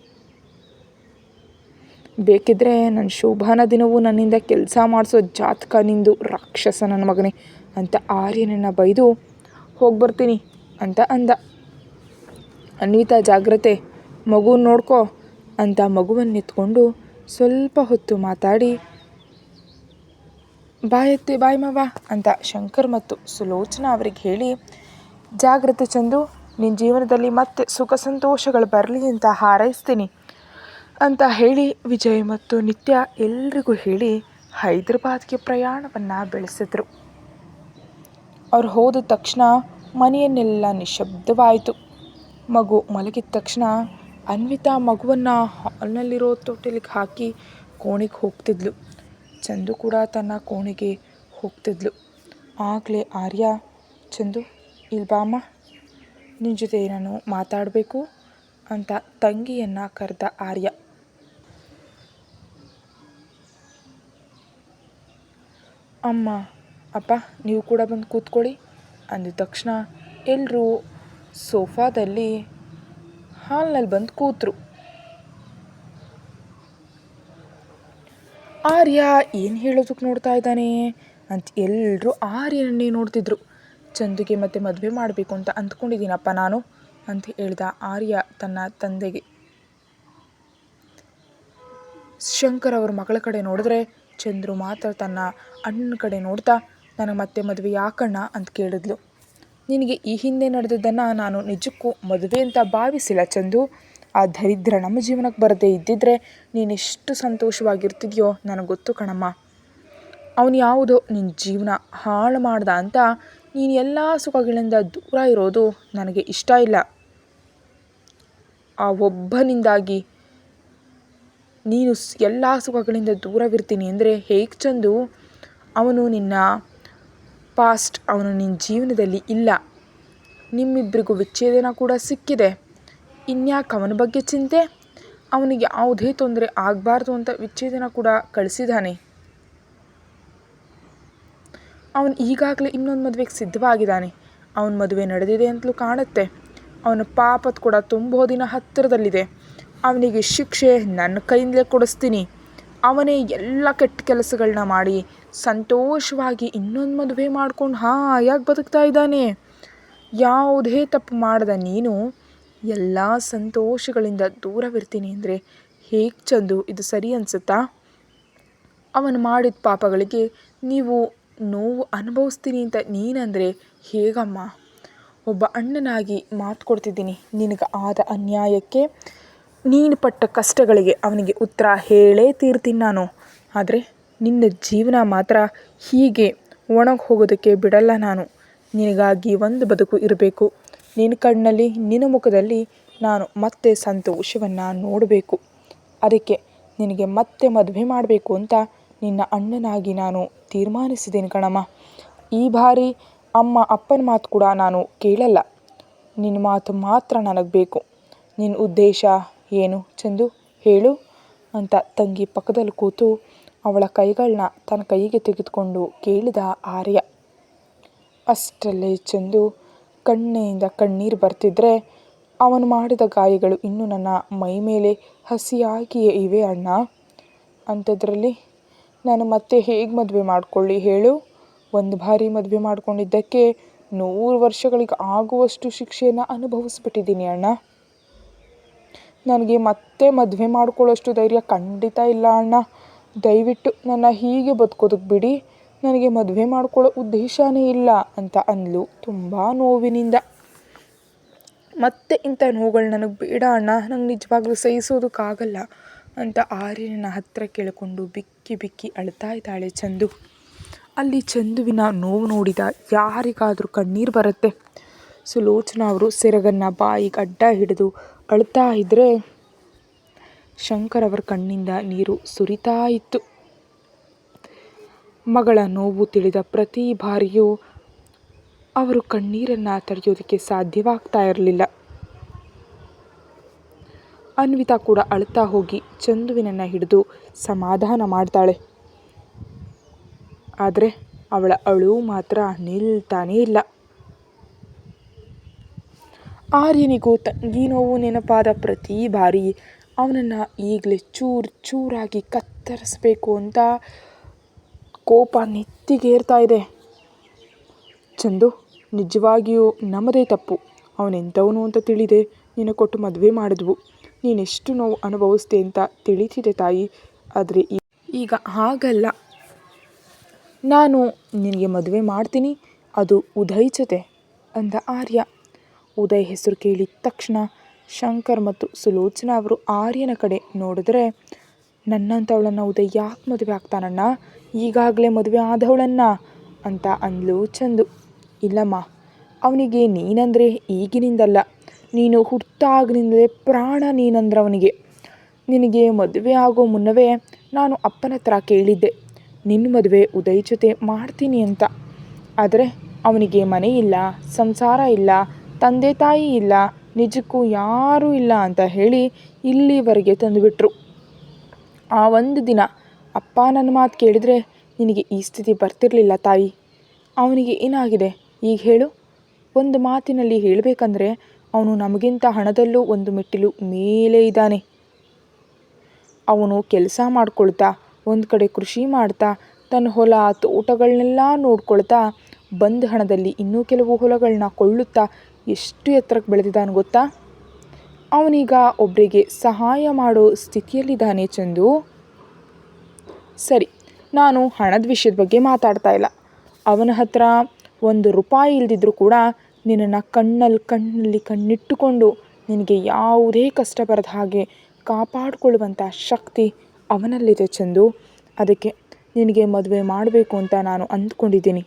ಬೇಕಿದ್ದರೆ ನನ್ನ ಶೋಭಾನ ದಿನವೂ ನನ್ನಿಂದ ಕೆಲಸ ಮಾಡಿಸೋ ಜಾತಕ ನಿಂದು, ರಾಕ್ಷಸ ನನ್ನ ಮಗನೇ ಅಂತ ಆರ್ಯನನ್ನು ಬೈದು ಹೋಗ್ಬರ್ತೀನಿ ಅಂತ ಅಂದ. ಅನ್ವಿತಾ ಜಾಗ್ರತೆ, ಮಗು ನೋಡ್ಕೋ ಅಂತ ಮಗುವನ್ನು ಎತ್ಕೊಂಡು ಸ್ವಲ್ಪ ಹೊತ್ತು ಮಾತಾಡಿ ಬಾಯತ್ತೆ ಬಾಯ್ ಮಾವ ಅಂತ ಶಂಕರ್ ಮತ್ತು ಸುಲೋಚನಾ ಅವರಿಗೆ ಹೇಳಿ, ಜಾಗ್ರತೆ ಚಂದು, ನಿನ್ನ ಜೀವನದಲ್ಲಿ ಮತ್ತೆ ಸುಖ ಸಂತೋಷಗಳು ಬರಲಿ ಅಂತ ಹಾರೈಸ್ತೀನಿ ಅಂತ ಹೇಳಿ ವಿಜಯ್ ಮತ್ತು ನಿತ್ಯ ಎಲ್ರಿಗೂ ಹೇಳಿ ಹೈದರಾಬಾದ್ಗೆ ಪ್ರಯಾಣವನ್ನು ಬೆಳೆಸಿದ್ರು. ಅವ್ರು ಹೋದ ತಕ್ಷಣ ಮನೆಯನ್ನೆಲ್ಲ ನಿಶಬ್ದವಾಯಿತು. ಮಗು ಮಲಗಿದ ತಕ್ಷಣ ಅನ್ವಿತಾ ಮಗುವನ್ನು ಹಾಲ್ನಲ್ಲಿರೋ ತೊಟ್ಟಿಲಿಗೆ ಹಾಕಿ ಕೋಣೆಗೆ ಹೋಗ್ತಿದ್ಲು. ಚಂದು ಕೂಡ ತನ್ನ ಕೋಣೆಗೆ ಹೋಗ್ತಿದ್ಲು. ಆಗಲೇ ಆರ್ಯ, ಚಂದು ಇಲ್ಲಿ ಬಾಮ್ಮ, ನಿನ್ನ ಜೊತೆ ನಾನು ಮಾತಾಡಬೇಕು ಅಂತ ತಂಗಿಯನ್ನು ಕರೆದ ಆರ್ಯ. ಅಮ್ಮ ಅಪ್ಪ ನೀವು ಕೂಡ ಬಂದು ಕೂತ್ಕೊಳ್ಳಿ ಅಂದ ತಕ್ಷಣ ಎಲ್ಲರೂ ಸೋಫಾದಲ್ಲಿ ಹಾಲ್ನಲ್ಲಿ ಬಂದು ಕೂತರು. ಆರ್ಯ ಏನು ಹೇಳೋದಕ್ಕೆ ನೋಡ್ತಾ ಇದ್ದಾನೆ ಅಂತ ಎಲ್ಲರೂ ಆರ್ಯನನ್ನೇ ನೋಡ್ತಿದ್ರು. ಚಂದುಗೆ ಮತ್ತೆ ಮದುವೆ ಮಾಡಬೇಕು ಅಂತ ಅಂದ್ಕೊಂಡಿದ್ದೀನಪ್ಪ ನಾನು ಅಂತ ಹೇಳ್ದ ಆರ್ಯ ತನ್ನ ತಂದೆಗೆ. ಶಂಕರ್ ಅವ್ರ ಮಗಳ ಕಡೆ ನೋಡಿದ್ರೆ ಚಂದ್ರು ಮಾತ್ರ ತನ್ನ ಅಣ್ಣನ ಕಡೆ ನೋಡ್ತಾ, ನನಗೆ ಮತ್ತೆ ಮದುವೆ ಯಾಕಣ್ಣ ಅಂತ ಕೇಳಿದ್ಲು. ನಿನಗೆ ಈ ಹಿಂದೆ ನಡೆದದ್ದನ್ನು ನಾನು ನಿಜಕ್ಕೂ ಮದುವೆ ಅಂತ ಭಾವಿಸಿಲ್ಲ ಚಂದು. ಆ ದರಿದ್ರ ನಮ್ಮ ಜೀವನಕ್ಕೆ ಬರದೇ ಇದ್ದಿದ್ರೆ ನೀನೆಷ್ಟು ಸಂತೋಷವಾಗಿರ್ತಿದ್ಯೋ ನನಗೆ ಗೊತ್ತು ಕಣಮ್ಮ. ಅವನು ಯಾವುದೋ ನಿನ್ನ ಜೀವನ ಹಾಳು ಮಾಡ್ದ ಅಂತ ನೀನು ಎಲ್ಲ ಸುಖಗಳಿಂದ ದೂರ ಇರೋದು ನನಗೆ ಇಷ್ಟ ಇಲ್ಲ. ಆ ಒಬ್ಬನಿಂದಾಗಿ ನೀನು ಎಲ್ಲ ಸುಖಗಳಿಂದ ದೂರವಿರ್ತೀನಿ ಅಂದರೆ ಹೇಗೆ ಚಂದು? ಅವನು ನಿನ್ನ ಪಾಸ್ಟ್, ಅವನು ನಿನ್ನ ಜೀವನದಲ್ಲಿ ಇಲ್ಲ. ನಿಮ್ಮಿಬ್ಬರಿಗೂ ವಿಚ್ಛೇದನ ಕೂಡ ಸಿಕ್ಕಿದೆ. ಇನ್ಯಾಕೆ ಅವನ ಬಗ್ಗೆ ಚಿಂತೆ? ಅವನಿಗೆ ಯಾವುದೇ ತೊಂದರೆ ಆಗಬಾರ್ದು ಅಂತ ವಿಚ್ಛೇದನ ಕೂಡ ಕಳಿಸಿದ್ದಾನೆ. ಅವನು ಈಗಾಗಲೇ ಇನ್ನೊಂದು ಮದುವೆಗೆ ಸಿದ್ಧವಾಗಿದ್ದಾನೆ. ಅವನ ಮದುವೆ ನಡೆದಿದೆ ಅಂತಲೂ ಕಾಣುತ್ತೆ. ಅವನ ಪಾಪದ ಕೂಡ ತುಂಬೋ ದಿನ ಹತ್ತಿರದಲ್ಲಿದೆ. ಅವನಿಗೆ ಶಿಕ್ಷೆ ನನ್ನ ಕೈಯಿಂದಲೇ ಕೊಡಿಸ್ತೀನಿ. ಅವನೇ ಎಲ್ಲ ಕೆಟ್ಟ ಕೆಲಸಗಳನ್ನ ಮಾಡಿ ಸಂತೋಷವಾಗಿ ಇನ್ನೊಂದು ಮದುವೆ ಮಾಡ್ಕೊಂಡು ಹಾಯಾಗಿ ಬದುಕ್ತಾ ಇದ್ದಾನೆ. ಯಾವುದೇ ತಪ್ಪು ಮಾಡದ ನೀನು ಎಲ್ಲ ಸಂತೋಷಗಳಿಂದ ದೂರವಿರ್ತೀನಿ ಅಂದರೆ ಹೇಗೆ ಚಂದು? ಇದು ಸರಿ ಅನಿಸುತ್ತಾ? ಅವನು ಮಾಡಿದ ಪಾಪಗಳಿಗೆ ನೀವು ನೋವು ಅನುಭವಿಸ್ತೀನಿ ಅಂತ ನೀನಂದರೆ ಹೇಗಮ್ಮ? ಒಬ್ಬ ಅಣ್ಣನಾಗಿ ಮಾತು ಕೊಡ್ತಿದ್ದೀನಿ, ನಿನಗೆ ಆದ ಅನ್ಯಾಯಕ್ಕೆ, ನೀನು ಪಟ್ಟ ಕಷ್ಟಗಳಿಗೆ ಅವನಿಗೆ ಉತ್ತರ ಹೇಳೇ ತೀರ್ತೀನಿ ನಾನು. ಆದರೆ ನಿನ್ನ ಜೀವನ ಮಾತ್ರ ಹೀಗೆ ಒಣಗಿ ಹೋಗೋದಕ್ಕೆ ಬಿಡಲ್ಲ ನಾನು. ನಿನಗಾಗಿ ಒಂದು ಬದುಕು ಇರಬೇಕು. ನಿನ್ನ ಕಣ್ಣಲ್ಲಿ, ನಿನ್ನ ಮುಖದಲ್ಲಿ ನಾನು ಮತ್ತೆ ಸಂತೋಷವನ್ನು ನೋಡಬೇಕು. ಅದಕ್ಕೆ ನಿನಗೆ ಮತ್ತೆ ಮದುವೆ ಮಾಡಬೇಕು ಅಂತ ನಿನ್ನ ಅಣ್ಣನಾಗಿ ನಾನು ತೀರ್ಮಾನಿಸಿದ್ದೀನಿ ಕಣಮ್ಮ. ಈ ಬಾರಿ ಅಮ್ಮ ಅಪ್ಪನ ಮಾತು ಕೂಡ ನಾನು ಕೇಳಲ್ಲ. ನಿನ್ನ ಮಾತು ಮಾತ್ರ ನನಗೆ ಬೇಕು. ನಿನ್ನ ಉದ್ದೇಶ ಏನು ಚಂದು ಹೇಳು ಅಂತ ತಂಗಿ ಪಕ್ಕದಲ್ಲಿ ಕೂತು ಅವಳ ಕೈಗಳನ್ನ ತನ್ನ ಕೈಗೆ ತೆಗೆದುಕೊಂಡು ಕೇಳಿದ ಆರ್ಯ. ಅಷ್ಟರಲ್ಲೇ ಚಂದು ಕಣ್ಣಿನಿಂದ ಕಣ್ಣೀರು ಬರ್ತಿದ್ರೆ, ಅವನು ಮಾಡಿದ ಗಾಯಗಳು ಇನ್ನೂ ನನ್ನ ಮೈ ಮೇಲೆ ಹಸಿಯಾಗಿಯೇ ಇವೆ ಅಣ್ಣ. ಅಂಥದ್ರಲ್ಲಿ ನಾನು ಮತ್ತೆ ಹೇಗೆ ಮದುವೆ ಮಾಡಿಕೊಳ್ಳಿ ಹೇಳು? ಒಂದು ಬಾರಿ ಮದುವೆ ಮಾಡ್ಕೊಂಡಿದ್ದಕ್ಕೆ 100 ವರ್ಷಗಳಿಗೆ ಆಗುವಷ್ಟು ಶಿಕ್ಷೆಯನ್ನು ಅನುಭವಿಸ್ಬಿಟ್ಟಿದ್ದೀನಿ ಅಣ್ಣ. ನನಗೆ ಮತ್ತೆ ಮದುವೆ ಮಾಡ್ಕೊಳ್ಳೋಷ್ಟು ಧೈರ್ಯ ಖಂಡಿತ ಇಲ್ಲ ಅಣ್ಣ. ದಯವಿಟ್ಟು ನನ್ನ ಹೀಗೆ ಬದುಕೋದಕ್ಕೆ ಬಿಡಿ. ನನಗೆ ಮದುವೆ ಮಾಡ್ಕೊಳ್ಳೋ ಉದ್ದೇಶನೇ ಇಲ್ಲ ಅಂತ ಅಂದ್ಲು ತುಂಬ ನೋವಿನಿಂದ. ಮತ್ತೆ ಇಂಥ ನೋವುಗಳು ನನಗೆ ಬೇಡ ಅಣ್ಣ, ನಂಗೆ ನಿಜವಾಗ್ಲೂ ಸಹಿಸೋದಕ್ಕಾಗಲ್ಲ ಅಂತ ಆರ್ಯನ ಹತ್ತಿರ ಕೇಳಿಕೊಂಡು ಬಿಕ್ಕಿ ಬಿಕ್ಕಿ ಅಳ್ತಾ ಇದ್ದಾಳೆ ಚಂದು. ಅಲ್ಲಿ ಚಂದುವಿನ ನೋವು ನೋಡಿದ ಯಾರಿಗಾದರೂ ಕಣ್ಣೀರು ಬರುತ್ತೆ. ಸುಲೋಚನಾ ಅವರು ಸೆರಗನ್ನು ಬಾಯಿಗೆ ಅಡ್ಡ ಹಿಡಿದು ಅಳ್ತಾ ಇದ್ದರೆ ಶಂಕರ್ ಅವರ ಕಣ್ಣಿಂದ ನೀರು ಸುರಿತಾ ಇತ್ತು. ಮಗಳ ನೋವು ತಿಳಿದ ಪ್ರತಿ ಬಾರಿಯೂ ಅವರು ಕಣ್ಣೀರನ್ನು ತಡೆಯೋದಕ್ಕೆ ಸಾಧ್ಯವಾಗ್ತಾ ಇರಲಿಲ್ಲ. ಅನ್ವಿತಾ ಕೂಡ ಅಳ್ತಾ ಹೋಗಿ ಚಂದುವಿನನ್ನು ಹಿಡಿದು ಸಮಾಧಾನ ಮಾಡ್ತಾಳೆ. ಆದರೆ ಅವಳ ಅಳು ಮಾತ್ರ ನಿಲ್ತಾನೇ ಇಲ್ಲ. ಆರ್ಯನಿಗೂ ತಂಗಿ ನೋವು ನೆನಪಾದ ಪ್ರತಿ ಬಾರಿ ಅವನನ್ನು ಈಗಲೇ ಚೂರು ಚೂರಾಗಿ ಕತ್ತರಿಸಬೇಕು ಅಂತ ಕೋಪ ನೆತ್ತಿಗೇರ್ತಾ ಇದೆ. ಚಂದು, ನಿಜವಾಗಿಯೂ ನಮ್ಮದೇ ತಪ್ಪು. ಅವನೆಂಥವನು ಅಂತ ತಿಳಿದೆ ನಿನ್ನ ಕೊಟ್ಟು ಮದುವೆ ಮಾಡಿದ್ವು. ನೀನೆಷ್ಟು ನೋವು ಅನುಭವಿಸ್ದೆ ಅಂತ ತಿಳಿತಿದೆ ತಾಯಿ. ಆದರೆ ಈಗ ಹಾಗಲ್ಲ. ನಾನು ನಿನಗೆ ಮದುವೆ ಮಾಡ್ತೀನಿ, ಅದು ಉದಯ್ ಜೊತೆ ಅಂದ ಆರ್ಯ. ಉದಯ್ ಹೆಸರು ಕೇಳಿದ ತಕ್ಷಣ ಶಂಕರ್ ಮತ್ತು ಸುಲೋಚನಾ ಅವರು ಆರ್ಯನ ಕಡೆ ನೋಡಿದ್ರೆ, ನನ್ನಂಥವಳನ್ನು ಉದಯ್ ಯಾಕೆ ಮದುವೆ ಆಗ್ತಾನಣ್ಣ? ಈಗಾಗಲೇ ಮದುವೆ ಆದವಳನ್ನ ಅಂತ ಅಂದ್ಲು ಚಂದು. ಇಲ್ಲಮ್ಮ, ಅವನಿಗೆ ನೀನಂದರೆ ಈಗಿನಿಂದಲ್ಲ, ನೀನು ಹುಟ್ಟಾಗಿನಿಂದಲೇ ಪ್ರಾಣ ನೀನಂದ್ರೆ ಅವನಿಗೆ. ನಿನಗೆ ಮದುವೆ ಆಗೋ ಮುನ್ನವೇ ನಾನು ಅಪ್ಪನ ಹತ್ರ ಕೇಳಿದ್ದೆ ನಿನ್ನ ಮದುವೆ ಉದಯ್ ಜೊತೆ ಮಾಡ್ತೀನಿ ಅಂತ. ಆದರೆ ಅವನಿಗೆ ಮನೆ ಇಲ್ಲ, ಸಂಸಾರ ಇಲ್ಲ, ತಂದೆ ತಾಯಿ ಇಲ್ಲ, ನಿಜಕ್ಕೂ ಯಾರೂ ಇಲ್ಲ ಅಂತ ಹೇಳಿ ಇಲ್ಲಿವರೆಗೆ ತಂದುಬಿಟ್ರು. ಆ ಒಂದು ದಿನ ಅಪ್ಪ ನನ್ನ ಮಾತು ಕೇಳಿದರೆ ನಿನಗೆ ಈ ಸ್ಥಿತಿ ಬರ್ತಿರಲಿಲ್ಲ ತಾಯಿ. ಅವನಿಗೆ ಏನಾಗಿದೆ ಈಗ ಹೇಳು? ಒಂದು ಮಾತಿನಲ್ಲಿ ಹೇಳಬೇಕಂದ್ರೆ ಅವನು ನಮಗಿಂತ ಹಣದಲ್ಲೂ ಒಂದು ಮೆಟ್ಟಿಲು ಮೇಲೆ ಇದ್ದಾನೆ. ಅವನು ಕೆಲಸ ಮಾಡ್ಕೊಳ್ತಾ, ಒಂದು ಕಡೆ ಕೃಷಿ ಮಾಡ್ತಾ, ತನ್ನ ಹೊಲ ತೋಟಗಳನ್ನೆಲ್ಲ ನೋಡ್ಕೊಳ್ತಾ, ಬಂದ ಹಣದಲ್ಲಿ ಇನ್ನೂ ಕೆಲವು ಹೊಲಗಳನ್ನ ಕೊಳ್ಳುತ್ತಾ ಎಷ್ಟು ಎತ್ತರಕ್ಕೆ ಬೆಳೆದಿದ್ದಾನೆ ಗೊತ್ತಾ? ಅವನೀಗ ಒಬ್ಬರಿಗೆ ಸಹಾಯ ಮಾಡೋ ಸ್ಥಿತಿಯಲ್ಲಿದ್ದಾನೆ ಚಂದು. ಸರಿ, ನಾನು ಹಣದ ವಿಷಯದ ಬಗ್ಗೆ ಮಾತಾಡ್ತಾ ಇಲ್ಲ. ಅವನ ಹತ್ರ 1 ರೂಪಾಯಿ ಇಲ್ದಿದ್ರೂ ಕೂಡ ನಿನ್ನನ್ನು ಕಣ್ಣಲ್ಲಿ ಕಣ್ಣಿಟ್ಟುಕೊಂಡು ನಿನಗೆ ಯಾವುದೇ ಕಷ್ಟ ಬರದ ಹಾಗೆ ಕಾಪಾಡಿಕೊಳ್ಳುವಂಥ ಶಕ್ತಿ ಅವನಲ್ಲಿದೆ ಚಂದು. ಅದಕ್ಕೆ ನಿನಗೆ ಮದುವೆ ಮಾಡಬೇಕು ಅಂತ ನಾನು ಅಂದ್ಕೊಂಡಿದ್ದೀನಿ.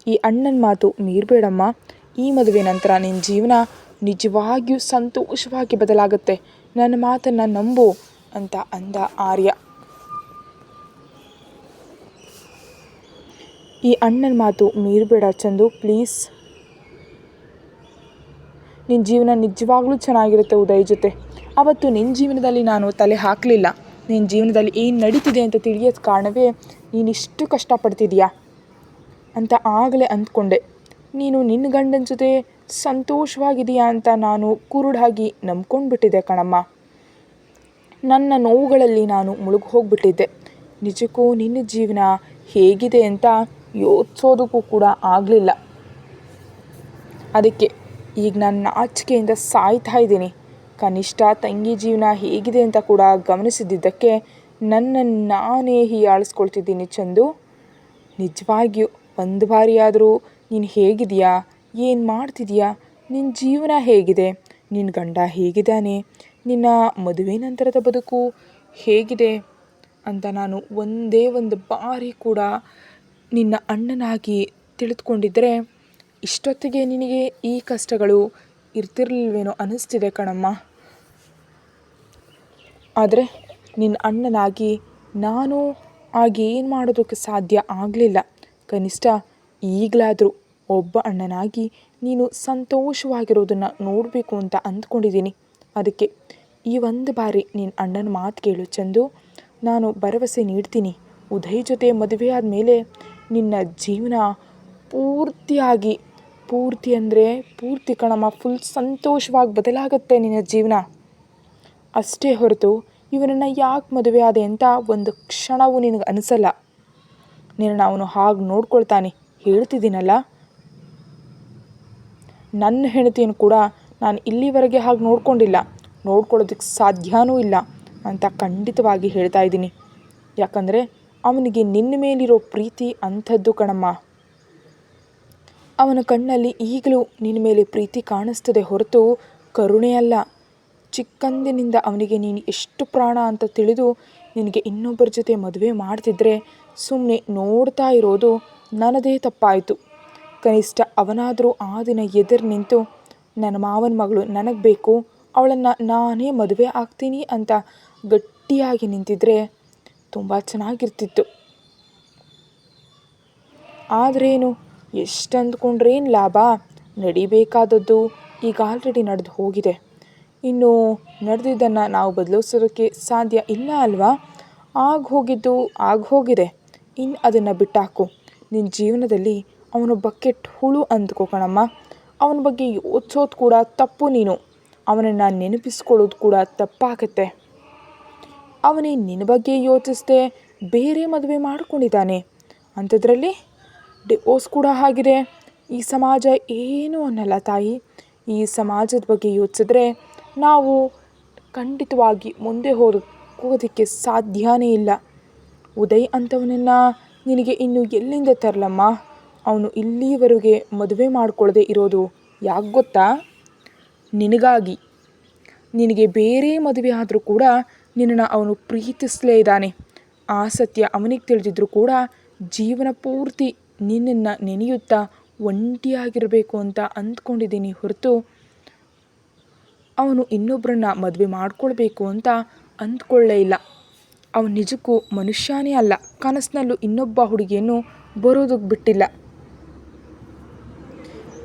ಈ ಅಣ್ಣನ ಮಾತು ಮೀರಬೇಡಮ್ಮ. ಈ ಮದುವೆ ನಂತರ ನಿನ್ನ ಜೀವನ ನಿಜವಾಗಿಯೂ ಸಂತೋಷವಾಗಿ ಬದಲಾಗುತ್ತೆ. ನನ್ನ ಮಾತನ್ನು ನಂಬು ಅಂತ ಅಂದ ಆರ್ಯ. ಈ ಅಣ್ಣನ ಮಾತು ಮೀರಬೇಡ ಚಂದು, ಪ್ಲೀಸ್. ನಿನ್ನ ಜೀವನ ನಿಜವಾಗ್ಲೂ ಚೆನ್ನಾಗಿರುತ್ತೆ ಉದಯ್ ಜೊತೆ. ಅವತ್ತು ನಿನ್ನ ಜೀವನದಲ್ಲಿ ನಾನು ತಲೆ ಹಾಕಲಿಲ್ಲ. ನಿನ್ನ ಜೀವನದಲ್ಲಿ ಏನು ನಡೀತಿದೆ ಅಂತ ತಿಳಿಯೋದು ಕಾರಣವೇ ನೀನಿಷ್ಟು ಕಷ್ಟಪಡ್ತಿದೀಯಾ ಅಂತ ಆಗಲೇ ಅಂದ್ಕೊಂಡೆ. ನೀನು ನಿನ್ನ ಗಂಡನ ಜೊತೆ ಸಂತೋಷವಾಗಿದೆಯಾ ಅಂತ ನಾನು ಕುರುಡಾಗಿ ನಂಬ್ಕೊಂಡ್ಬಿಟ್ಟಿದ್ದೆ ಕಣಮ್ಮ. ನನ್ನ ನೋವುಗಳಲ್ಲಿ ನಾನು ಮುಳುಗಿ ಹೋಗಿಬಿಟ್ಟಿದ್ದೆ. ನಿಜಕ್ಕೂ ನಿನ್ನ ಜೀವನ ಹೇಗಿದೆ ಅಂತ ಯೋಚಿಸೋದಕ್ಕೂ ಕೂಡ ಆಗಲಿಲ್ಲ. ಅದಕ್ಕೆ ಈಗ ನಾನು ನಾಚಿಕೆಯಿಂದ ಸಾಯ್ತಾ ಇದ್ದೀನಿ. ಕನಿಷ್ಠ ತಂಗಿ ಜೀವನ ಹೇಗಿದೆ ಅಂತ ಕೂಡ ಗಮನಿಸಿದ್ದಕ್ಕೆ ನನ್ನನ್ನು ನಾನೇ ಹೀಯಾಳಿಸ್ಕೊಳ್ತಿದ್ದೀನಿ ಚಂದು. ನಿಜವಾಗಿಯೂ ಒಂದು ಬಾರಿಯಾದರೂ ನೀನು ಹೇಗಿದೆಯಾ, ಏನು ಮಾಡ್ತಿದೀಯಾ, ನಿನ್ನ ಜೀವನ ಹೇಗಿದೆ, ನಿನ್ನ ಗಂಡ ಹೇಗಿದ್ದಾನೆ, ನಿನ್ನ ಮದುವೆ ನಂತರದ ಬದುಕು ಹೇಗಿದೆ ಅಂತ ನಾನು ಒಂದೇ ಒಂದು ಬಾರಿ ಕೂಡ ನಿನ್ನ ಅಣ್ಣನಾಗಿ ತಿಳಿದುಕೊಂಡಿದ್ದರೆ ಇಷ್ಟೊತ್ತಿಗೆ ನಿನಗೆ ಈ ಕಷ್ಟಗಳು ಇರ್ತಿರ್ಲಿಲ್ವೇನೋ ಅನ್ನಿಸ್ತಿದೆ ಕಣಮ್ಮ. ಆದರೆ ನಿನ್ನ ಅಣ್ಣನಾಗಿ ನಾನು ಆಗೇನು ಮಾಡೋದಕ್ಕೆ ಸಾಧ್ಯ ಆಗಲಿಲ್ಲ. ಕನಿಷ್ಠ ಈಗಲಾದರೂ ಒಬ್ಬ ಅಣ್ಣನಾಗಿ ನೀನು ಸಂತೋಷವಾಗಿರೋದನ್ನು ನೋಡಬೇಕು ಅಂತ ಅಂದ್ಕೊಂಡಿದ್ದೀನಿ. ಅದಕ್ಕೆ ಈ ಒಂದು ಬಾರಿ ನಿನ್ನ ಅಣ್ಣನ ಮಾತು ಕೇಳು ಚಂದು. ನಾನು ಭರವಸೆ ನೀಡ್ತೀನಿ, ಉದಯ್ ಜೊತೆ ಮದುವೆ ಆದಮೇಲೆ ನಿನ್ನ ಜೀವನ ಪೂರ್ತಿ ಅಂದರೆ ಪೂರ್ತಿ ಕಣಮ್ಮ, ಫುಲ್ ಸಂತೋಷವಾಗಿ ಬದಲಾಗುತ್ತೆ ನಿನ್ನ ಜೀವನ. ಅಷ್ಟೇ ಹೊರತು ಇವನನ್ನು ಯಾಕೆ ಮದುವೆ ಆದೆ ಅಂತ ಒಂದು ಕ್ಷಣವೂ ನಿನಗೆ ಅನಿಸಲ್ಲ. ನಿನ್ನನ್ನು ಅವನು ಹಾಗೆ ನೋಡ್ಕೊಳ್ತಾನೆ. ಹೇಳ್ತಿದ್ದೀನಲ್ಲ, ನನ್ನ ಹೆಂಡತಿಯನ್ನು ಕೂಡ ನಾನು ಇಲ್ಲಿವರೆಗೆ ಹಾಗೆ ನೋಡ್ಕೊಂಡಿಲ್ಲ, ನೋಡ್ಕೊಳ್ಳೋದಕ್ಕೆ ಸಾಧ್ಯವೂ ಇಲ್ಲ ಅಂತ ಖಂಡಿತವಾಗಿ ಹೇಳ್ತಾ ಇದ್ದೀನಿ. ಯಾಕಂದರೆ ಅವನಿಗೆ ನಿನ್ನ ಮೇಲಿರೋ ಪ್ರೀತಿ ಅಂಥದ್ದು ಕಣಮ್ಮ. ಅವನ ಕಣ್ಣಲ್ಲಿ ಈಗಲೂ ನಿನ್ನ ಮೇಲೆ ಪ್ರೀತಿ ಕಾಣಿಸ್ತದೆ ಹೊರತು ಕರುಣೆ ಅಲ್ಲ. ಚಿಕ್ಕಂದಿನಿಂದ ಅವನಿಗೆ ನೀನು ಎಷ್ಟು ಪ್ರಾಣ ಅಂತ ತಿಳಿದು ನಿನಗೆ ಇನ್ನೊಬ್ಬರ ಜೊತೆ ಮದುವೆ ಮಾಡ್ತಿದ್ರೆ ಸುಮ್ಮನೆ ನೋಡ್ತಾ ಇರೋದು ನನ್ನದೇ ತಪ್ಪಾಯಿತು. ಕನಿಷ್ಠ ಅವನಾದರೂ ಆ ದಿನ ಎದುರು ನಿಂತು ನನ್ನ ಮಾವನ ಮಗಳು ನನಗೆ ಬೇಕು, ಅವಳನ್ನು ನಾನೇ ಮದುವೆ ಆಗ್ತೀನಿ ಅಂತ ಗಟ್ಟಿಯಾಗಿ ನಿಂತಿದ್ರೆ ತುಂಬ ಚೆನ್ನಾಗಿರ್ತಿತ್ತು. ಆದ್ರೇನು, ಎಷ್ಟು ಅಂದ್ಕೊಂಡ್ರೇನು ಲಾಭ? ನಡಿಬೇಕಾದದ್ದು ಈಗ ಆಲ್ರೆಡಿ ನಡೆದು ಹೋಗಿದೆ. ಇನ್ನು ನಡೆದಿದ್ದನ್ನು ನಾವು ಬದಲಿಸೋದಕ್ಕೆ ಸಾಧ್ಯ ಇಲ್ಲ ಅಲ್ವಾ? ಹೋಗಿದ್ದು ಹೋಗಿದೆ. ಇನ್ನು ಅದನ್ನು ಬಿಟ್ಟಾಕು. ನಿನ್ನ ಜೀವನದಲ್ಲಿ ಅವನೊಬ್ಬ ಕೆಟ್ಟ ಹುಳು ಅಂದ್ಕೋ ಕಣಮ್ಮ. ಅವನ ಬಗ್ಗೆ ಯೋಚಿಸೋದು ಕೂಡ ತಪ್ಪು. ನೀನು ಅವನನ್ನು ನೆನಪಿಸ್ಕೊಳ್ಳೋದು ಕೂಡ ತಪ್ಪಾಗತ್ತೆ. ಅವನೇ ನಿನ್ನ ಬಗ್ಗೆ ಯೋಚಿಸದೆ ಬೇರೆ ಮದುವೆ ಮಾಡ್ಕೊಂಡಿದ್ದಾನೆ. ಅಂಥದ್ರಲ್ಲಿ ಡಿವೋರ್ಸ್ ಕೂಡ ಆಗಿದೆ. ಈ ಸಮಾಜ ಏನೂ ಅನ್ನಲ್ಲ ತಾಯಿ. ಈ ಸಮಾಜದ ಬಗ್ಗೆ ಯೋಚಿಸಿದ್ರೆ ನಾವು ಖಂಡಿತವಾಗಿ ಮುಂದೆ ಹೋಗೋದಕ್ಕೆ ಸಾಧ್ಯವೇ ಇಲ್ಲ. ಉದಯ್ ಅಂಥವನನ್ನು ನಿನಗೆ ಇನ್ನು ಎಲ್ಲಿಂದ ತರಲಮ್ಮ? ಅವನು ಇಲ್ಲಿವರೆಗೆ ಮದುವೆ ಮಾಡ್ಕೊಳ್ಳದೆ ಇರೋದು ಯಾಕೆ ಗೊತ್ತಾ? ನಿನಗಾಗಿ. ನಿನಗೆ ಬೇರೆ ಮದುವೆ ಆದರೂ ಕೂಡ ನಿನ್ನನ್ನು ಅವನು ಪ್ರೀತಿಸಲೇ ಇದ್ದಾನೆ. ಆ ಸತ್ಯ ಅವನಿಗೆ ತಿಳಿದಿದ್ರೂ ಕೂಡ ಜೀವನ ಪೂರ್ತಿ ನಿನ್ನನ್ನು ನೆನೆಯುತ್ತಾ ಒಂಟಿಯಾಗಿರಬೇಕು ಅಂತ ಅಂದ್ಕೊಂಡಿದ್ದೀನಿ ಹೊರತು ಅವನು ಇನ್ನೊಬ್ಬರನ್ನ ಮದುವೆ ಮಾಡ್ಕೊಳ್ಬೇಕು ಅಂತ ಅಂದ್ಕೊಳ್ಳೇ ಇಲ್ಲ. ಅವನು ನಿಜಕ್ಕೂ ಮನುಷ್ಯನೇ ಅಲ್ಲ. ಕನಸಿನಲ್ಲೂ ಇನ್ನೊಬ್ಬ ಹುಡುಗಿಯನ್ನು ಬರೋದಕ್ಕೆ ಬಿಟ್ಟಿಲ್ಲ.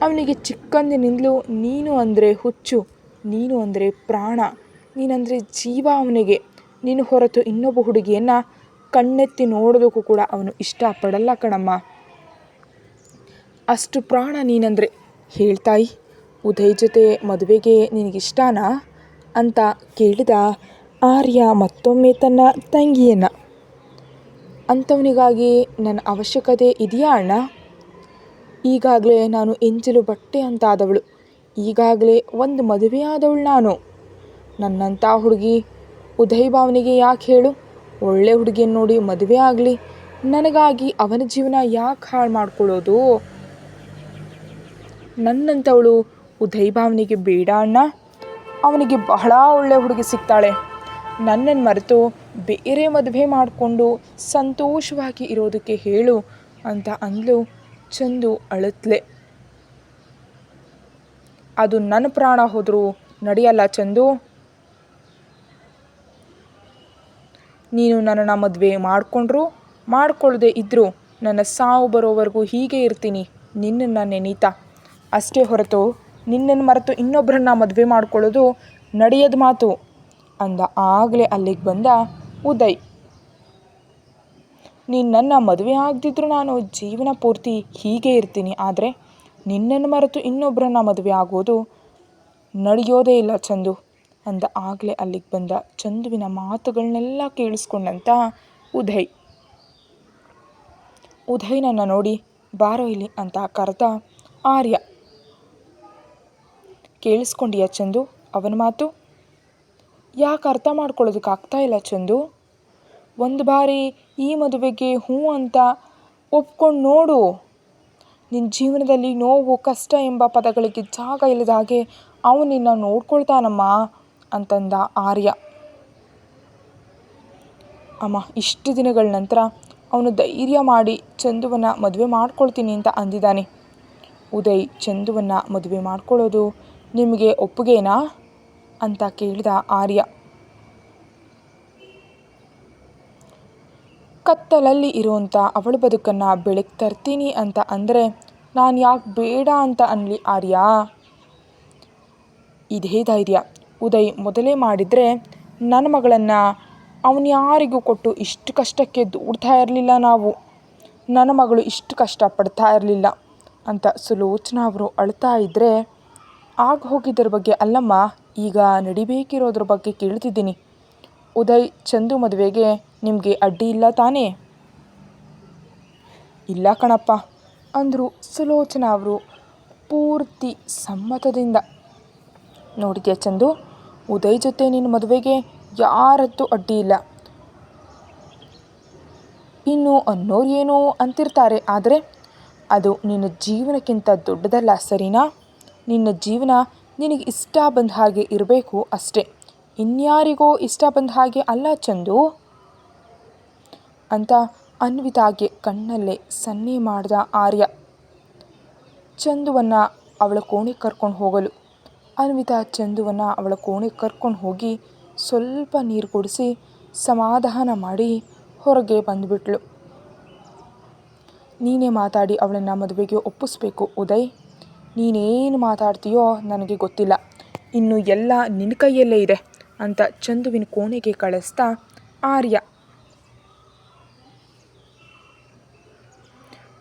ಅವನಿಗೆ ಚಿಕ್ಕಂದಿನಿಂದಲೂ ನೀನು ಅಂದರೆ ಹುಚ್ಚು, ನೀನು ಅಂದರೆ ಪ್ರಾಣ, ನೀನಂದರೆ ಜೀವ ಅವನಿಗೆ. ನೀನು ಹೊರತು ಇನ್ನೊಬ್ಬ ಹುಡುಗಿಯನ್ನು ಕಣ್ಣೆತ್ತಿ ನೋಡೋದಕ್ಕೂ ಕೂಡ ಅವನು ಇಷ್ಟಪಡಲ್ಲ ಕಣಮ್ಮ. ಅಷ್ಟು ಪ್ರಾಣ ನೀನಂದರೆ. ಹೇಳ್ತಾಯಿ, ಉದಯ್ ಜೊತೆ ಮದುವೆಗೆ ನಿನಗಿಷ್ಟನಾ ಅಂತ ಕೇಳಿದ ಆರ್ಯ ಮತ್ತೊಮ್ಮೆ ತನ್ನ ತಂಗಿಯನ್ನು. ಅಂಥವನಿಗಾಗಿ ನನ್ನ ಅವಶ್ಯಕತೆ ಇದೆಯಾ ಅಣ್ಣ? ಈಗಾಗಲೇ ನಾನು ಎಂಜಲು ಬಟ್ಟೆ ಅಂತಾದವಳು, ಈಗಾಗಲೇ ಒಂದು ಮದುವೆ ಆದವಳು ನಾನು. ನನ್ನಂಥ ಹುಡುಗಿ ಉದಯ್ ಭಾವನಿಗೆ ಯಾಕೆ ಹೇಳು? ಒಳ್ಳೆ ಹುಡುಗಿಯನ್ನು ನೋಡಿ ಮದುವೆ ಆಗಲಿ, ನನಗಾಗಿ ಅವನ ಜೀವನ ಯಾಕೆ ಹಾಳು ಮಾಡ್ಕೊಳ್ಳೋದು? ನನ್ನಂಥವಳು ಉದಯ್ ಭಾವನಿಗೆ ಬೇಡ ಅಣ್ಣ, ಅವನಿಗೆ ಬಹಳ ಒಳ್ಳೆ ಹುಡುಗಿ ಸಿಗ್ತಾಳೆ, ನನ್ನನ್ನು ಮರೆತು ಬೇರೆ ಮದುವೆ ಮಾಡಿಕೊಂಡು ಸಂತೋಷವಾಗಿ ಇರೋದಕ್ಕೆ ಹೇಳು ಅಂತ ಅಂದ್ಲು. ಚಂದು ಅಳತ್ಲೆ. ಅದು ನನ್ನ ಪ್ರಾಣ ಹೋದರೂ ನಡೆಯಲ್ಲ ಚಂದು. ನೀನು ನನ್ನನ್ನು ಮದುವೆ ಮಾಡಿಕೊಂಡ್ರು ಮಾಡ್ಕೊಳ್ಳದೆ ಇದ್ದರೂ ನನ್ನ ಸಾವು ಬರೋವರೆಗೂ ಹೀಗೆ ಇರ್ತೀನಿ ನಿನ್ನನ್ನು ನೆನೀತಾ. ಅಷ್ಟೇ ಹೊರತು ನಿನ್ನನ್ನು ಮರೆತು ಇನ್ನೊಬ್ಬರನ್ನ ಮದುವೆ ಮಾಡ್ಕೊಳ್ಳೋದು ನಡೆಯದ ಮಾತು ಅಂದ. ಆಗಲೇ ಅಲ್ಲಿಗೆ ಬಂದ ಉದಯ್. ನೀನು ನನ್ನ ಮದುವೆ ಆಗದಿದ್ದರೂ ನಾನು ಜೀವನ ಪೂರ್ತಿ ಹೀಗೆ ಇರ್ತೀನಿ, ಆದರೆ ನಿನ್ನನ್ನು ಮರೆತು ಇನ್ನೊಬ್ಬರನ್ನ ಮದುವೆ ಆಗೋದು ನಡೆಯೋದೇ ಇಲ್ಲ ಚಂದು ಅಂದ. ಆಗಲೇ ಅಲ್ಲಿಗೆ ಬಂದ ಚಂದುವಿನ ಮಾತುಗಳನ್ನೆಲ್ಲ ಕೇಳಿಸ್ಕೊಂಡಂತ ಉದಯ್ನನ್ನು ನೋಡಿ ಬಾರೋ ಇಲ್ಲಿ ಅಂತ ಕರೆದ ಆರ್ಯ. ಕೇಳಿಸ್ಕೊಂಡಿಯಾ ಚಂದು ಅವನ ಮಾತು? ಯಾಕೆ ಅರ್ಥ ಮಾಡ್ಕೊಳ್ಳೋದಕ್ಕಾಗ್ತಾ ಇಲ್ಲ ಚಂದು? ಒಂದು ಬಾರಿ ಈ ಮದುವೆಗೆ ಹ್ಞೂ ಅಂತ ಒಪ್ಕೊಂಡು ನೋಡು. ನಿನ್ನ ಜೀವನದಲ್ಲಿ ನೋವು ಕಷ್ಟ ಎಂಬ ಪದಗಳಿಗೆ ಜಾಗ ಇಲ್ಲದ ಹಾಗೆ ಅವನು ನಿನ್ನ ನೋಡ್ಕೊಳ್ತಾನಮ್ಮ ಅಂತಂದ ಆರ್ಯ. ಅಮ್ಮ ಇಷ್ಟು ದಿನಗಳ ನಂತರ ಅವನು ಧೈರ್ಯ ಮಾಡಿ ಚಂದುವನ್ನು ಮದುವೆ ಮಾಡ್ಕೊಳ್ತೀನಿ ಅಂತ ಅಂದಿದ್ದಾನೆ. ಉದಯ್ ಚಂದುವನ್ನು ಮದುವೆ ಮಾಡ್ಕೊಳ್ಳೋದು ನಿಮಗೆ ಒಪ್ಪಿಗೆನಾ ಅಂತ ಕೇಳಿದ ಆರ್ಯ. ಕತ್ತಲಲ್ಲಿ ಇರುವಂಥ ಅವಳ ಬದುಕನ್ನು ಬೆಳಕು ತರ್ತೀನಿ ಅಂತ ಅಂದರೆ ನಾನು ಯಾಕೆ ಬೇಡ ಅಂತ ಅನ್ನಲಿ ಆರ್ಯ? ಇದೇ ಧೈರ್ಯ ಉದಯ್ ಮೊದಲೇ ಮಾಡಿದರೆ ನನ್ನ ಮಗಳನ್ನು ಅವನು ಯಾರಿಗೂ ಕೊಟ್ಟು ಇಷ್ಟು ಕಷ್ಟಕ್ಕೆ ದೂಡ್ತಾ ಇರಲಿಲ್ಲ, ನಾವು ನನ್ನ ಮಗಳು ಇಷ್ಟು ಕಷ್ಟಪಡ್ತಾ ಇರಲಿಲ್ಲ ಅಂತ ಸುಲೋಚನಾ ಅವರು ಅಳ್ತಾ ಇದ್ದರೆ, ಆಗ ಹೋಗಿದ್ದರ ಬಗ್ಗೆ ಅಲ್ಲಮ್ಮ, ಈಗ ನಡಿಬೇಕಿರೋದ್ರ ಬಗ್ಗೆ ಕೇಳ್ತಿದ್ದೀನಿ. ಉದಯ್ ಚಂದು ಮದುವೆಗೆ ನಿಮಗೆ ಅಡ್ಡಿ ಇಲ್ಲ ತಾನೇ? ಇಲ್ಲ ಕಣಪ್ಪ ಅಂದರು ಸುಲೋಚನಾ ಅವರು ಪೂರ್ತಿ ಸಮ್ಮತದಿಂದ. ನೋಡಿದ್ಯಾ ಚಂದು, ಉದಯ್ ಜೊತೆ ನಿನ್ನ ಮದುವೆಗೆ ಯಾರತ್ತೂ ಅಡ್ಡಿ ಇಲ್ಲ. ಇನ್ನು ಅನ್ನೋರು ಏನೋ ಅಂತಿರ್ತಾರೆ, ಆದರೆ ಅದು ನಿನ್ನ ಜೀವನಕ್ಕಿಂತ ದೊಡ್ಡದಲ್ಲ, ಸರಿನಾ? ನಿನ್ನ ಜೀವನ ನಿನಗೆ ಇಷ್ಟ ಬಂದ ಹಾಗೆ ಇರಬೇಕು ಅಷ್ಟೇ, ಇನ್ಯಾರಿಗೋ ಇಷ್ಟ ಬಂದ ಹಾಗೆ ಅಲ್ಲ ಚಂದು ಅಂತ ಅನ್ವಿತಾಗೆ ಕಣ್ಣಲ್ಲೇ ಸನ್ನೆ ಮಾಡಿದ ಆರ್ಯ. ಚಂದುವನ್ನು ಅವಳ ಕೋಣೆಗೆ ಕರ್ಕೊಂಡು ಹೋಗಲು ಅನ್ವಿತಾ ಚಂದುವನ್ನು ಅವಳ ಕೋಣೆಗೆ ಕರ್ಕೊಂಡು ಹೋಗಿ ಸ್ವಲ್ಪ ನೀರು ಕುಡಿಸಿ ಸಮಾಧಾನ ಮಾಡಿ ಹೊರಗೆ ಬಂದುಬಿಟ್ಳು. ನೀನೇ ಮಾತಾಡಿ ಅವಳನ್ನು ಮದುವೆಗೆ ಒಪ್ಪಿಸ್ಬೇಕು ಉದಯ್. ನೀನೇನು ಮಾತಾಡ್ತೀಯೋ ನನಗೆ ಗೊತ್ತಿಲ್ಲ, ಇನ್ನು ಎಲ್ಲ ನಿನ್ನ ಕೈಯಲ್ಲೇ ಇದೆ ಅಂತ ಚಂದುವಿನ ಕೋಣೆಗೆ ಕಳಿಸ್ತಾ ಆರ್ಯ.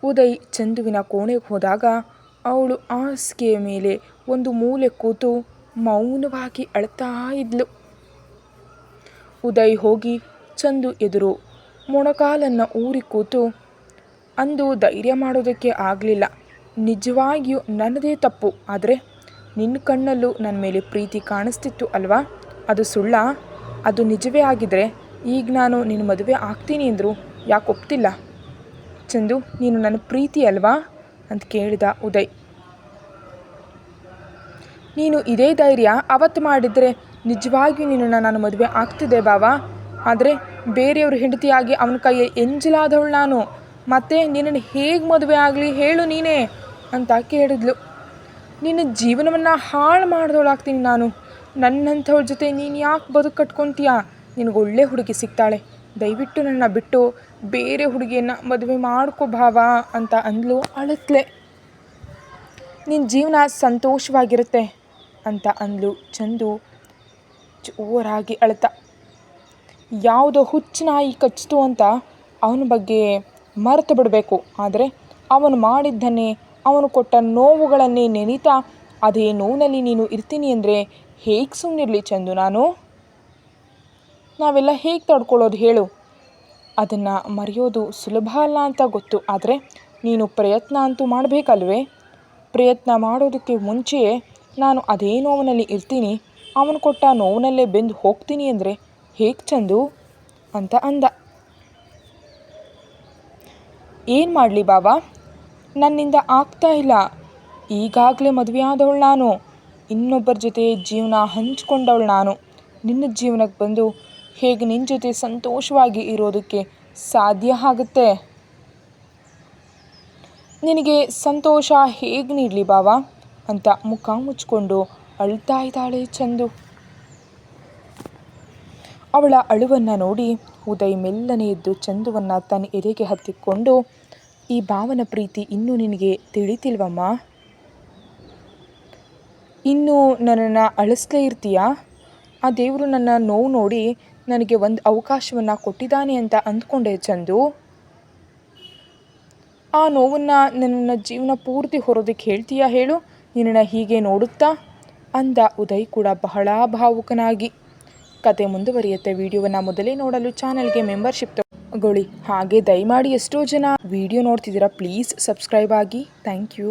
ಉದಯ್ ಚಂದುವಿನ ಕೋಣೆಗೆ ಹೋದಾಗ ಅವಳು ಹಾಸಿಗೆಯ ಮೇಲೆ ಒಂದು ಮೂಲೆ ಕೂತು ಮೌನವಾಗಿ ಅಳ್ತಾ ಇದ್ಲು. ಉದಯ್ ಹೋಗಿ ಚಂದು ಎದುರು ಮೊಣಕಾಲನ್ನು ಊರಿ ಕೂತು ಅಂದು ಧೈರ್ಯ ಮಾಡೋದಕ್ಕೆ ಆಗಲಿಲ್ಲ. ನಿಜವಾಗಿಯೂ ನನ್ನದೇ ತಪ್ಪು, ಆದರೆ ನಿನ್ನ ಕಣ್ಣಲ್ಲೂ ನನ್ನ ಮೇಲೆ ಪ್ರೀತಿ ಕಾಣಿಸ್ತಿತ್ತು ಅಲ್ವಾ? ಅದು ಸುಳ್ಳ? ಅದು ನಿಜವೇ ಆಗಿದ್ರೆ ಈಗ ನಾನು ನಿನ್ನ ಮದುವೆ ಆಗ್ತೀನಿ ಅಂದರು ಯಾಕೆ ಒಪ್ತಿಲ್ಲ? ಚಂದು, ನೀನು ನನ್ನ ಪ್ರೀತಿ ಅಲ್ವಾ ಅಂತ ಕೇಳಿದ ಉದಯ್. ನೀನು ಇದೇ ಧೈರ್ಯ ಅವತ್ತು ಮಾಡಿದರೆ ನಿಜವಾಗಿಯೂ ನಿನ್ನನ್ನು ನಾನು ಮದುವೆ ಆಗ್ತಿದ್ದೆ ಬಾವಾ, ಆದರೆ ಬೇರೆಯವ್ರ ಹೆಂಡತಿಯಾಗಿ ಅವನ ಕೈಯ ಎಂಜಲಾದವಳು ನಾನು, ಮತ್ತೆ ನಿನ್ನನ್ನು ಹೇಗೆ ಮದುವೆ ಆಗಲಿ ಹೇಳು ನೀನೇ ಅಂತ ಕೇಳಿದ್ಲು. ನಿನ್ನ ಜೀವನವನ್ನು ಹಾಳು ಮಾಡಿದವಳಾಗ್ತೀನಿ ನಾನು, ನನ್ನಂಥವ್ರ ಜೊತೆ ನೀನು ಯಾಕೆ ಬದುಕು ಕಟ್ಕೊತೀಯಾ? ನಿನಗೊಳ್ಳೆ ಹುಡುಗಿ ಸಿಗ್ತಾಳೆ, ದಯವಿಟ್ಟು ನನ್ನ ಬಿಟ್ಟು ಬೇರೆ ಹುಡುಗಿಯನ್ನು ಮದುವೆ ಮಾಡ್ಕೋ ಭಾವ ಅಂತ ಅಂದ್ಲು ಅಳತ್ಲೆ. ನಿನ್ನ ಜೀವನ ಸಂತೋಷವಾಗಿರುತ್ತೆ ಅಂತ ಅಂದ್ಲು ಚಂದು ಜೋರಾಗಿ ಅಳ್ತಾ. ಯಾವುದೋ ಹುಚ್ಚು ನಾಯಿ ಕಚ್ಚಿತು ಅಂತ ಅವನ ಬಗ್ಗೆ ಮರೆತು ಬಿಡಬೇಕು, ಆದರೆ ಅವನು ಮಾಡಿದ್ದನ್ನೇ ಅವನು ಕೊಟ್ಟ ನೋವುಗಳನ್ನೇ ನೆನೀತಾ ಅದೇ ನೋವಿನಲ್ಲಿ ನೀನು ಇರ್ತೀನಿ ಅಂದರೆ ಹೇಗೆ ಸುಮ್ಮನಿರಲಿ ಚಂದು? ನಾವೆಲ್ಲ ಹೇಗೆ ತಡ್ಕೊಳ್ಳೋದು ಹೇಳು? ಅದನ್ನು ಮರೆಯೋದು ಸುಲಭ ಅಲ್ಲ ಅಂತ ಗೊತ್ತು, ಆದರೆ ನೀನು ಪ್ರಯತ್ನ ಅಂತೂ ಮಾಡಬೇಕಲ್ವೇ? ಪ್ರಯತ್ನ ಮಾಡೋದಕ್ಕೆ ಮುಂಚೆಯೇ ನಾನು ಅದೇ ನೋವಿನಲ್ಲಿ ಇರ್ತೀನಿ, ಅವನು ಕೊಟ್ಟ ನೋವಿನಲ್ಲೇ ಬೆಂದು ಹೋಗ್ತೀನಿ ಅಂದರೆ ಹೇಗೆ ಚಂದು ಅಂತ ಅಂದ. ಏನು ಮಾಡಲಿ ಬಾಬಾ, ನನ್ನಿಂದ ಆಗ್ತಾ ಇಲ್ಲ, ಈಗಾಗಲೇ ಮದುವೆಯಾದವಳು ನಾನು, ಇನ್ನೊಬ್ಬರ ಜೊತೆ ಜೀವನ ಹಂಚ್ಕೊಂಡವಳು ನಾನು. ನಿನ್ನ ಜೀವನಕ್ಕೆ ಬಂದು ಹೇಗೆ ನಿನ್ನ ಜೊತೆ ಸಂತೋಷವಾಗಿ ಇರೋದಕ್ಕೆ ಸಾಧ್ಯ ಆಗುತ್ತೆ? ನಿನಗೆ ಸಂತೋಷ ಹೇಗೆ ನೀಡಲಿ ಬಾವ ಅಂತ ಮುಖ ಮುಚ್ಕೊಂಡು ಅಳ್ತಾ ಇದ್ದಾಳೆ ಚಂದು. ಅವಳ ಅಳುವನ್ನು ನೋಡಿ ಉದಯ್ ಮೆಲ್ಲನೆ ಎದ್ದು ಚಂದುವನ್ನು ತನ್ನ ಎದೆಗೆ ಹತ್ತಿಕೊಂಡು, ಈ ಭಾವನ ಪ್ರೀತಿ ಇನ್ನೂ ನಿನಗೆ ತಿಳಿತಿಲ್ವಮ್ಮ? ಇನ್ನೂ ನನ್ನನ್ನು ಅಳಿಸ್ಲೇ ಇರ್ತೀಯಾ? ಆ ದೇವರು ನನ್ನ ನೋವು ನೋಡಿ ನನಗೆ ಒಂದು ಅವಕಾಶವನ್ನು ಕೊಟ್ಟಿದ್ದಾನೆ ಅಂತ ಅಂದ್ಕೊಂಡೆ ಚಂದು. ಆ ನೋವನ್ನು ನನ್ನನ್ನು ಜೀವನ ಪೂರ್ತಿ ಹೊರೋದಕ್ಕೆ ಹೇಳ್ತೀಯಾ ಹೇಳು, ನಿನ್ನನ್ನು ಹೀಗೆ ನೋಡುತ್ತಾ ಅಂದ ಉದಯ್ ಕೂಡ ಬಹಳ ಭಾವುಕನಾಗಿ. ಕತೆ ಮುಂದುವರಿಯುತ್ತೆ. ವಿಡಿಯೋವನ್ನು ಮೊದಲೇ ನೋಡಲು ಚಾನಲ್ಗೆ ಮೆಂಬರ್ಶಿಪ್ ತಗೊಳ್ಳಿ. ಹಾಗೆ ದಯಮಾಡಿ ಎಷ್ಟೋ ಜನ ವಿಡಿಯೋ ನೋಡ್ತಿದ್ದೀರಾ, ಪ್ಲೀಸ್ ಸಬ್ಸ್ಕ್ರೈಬ್ ಆಗಿ. Thank you.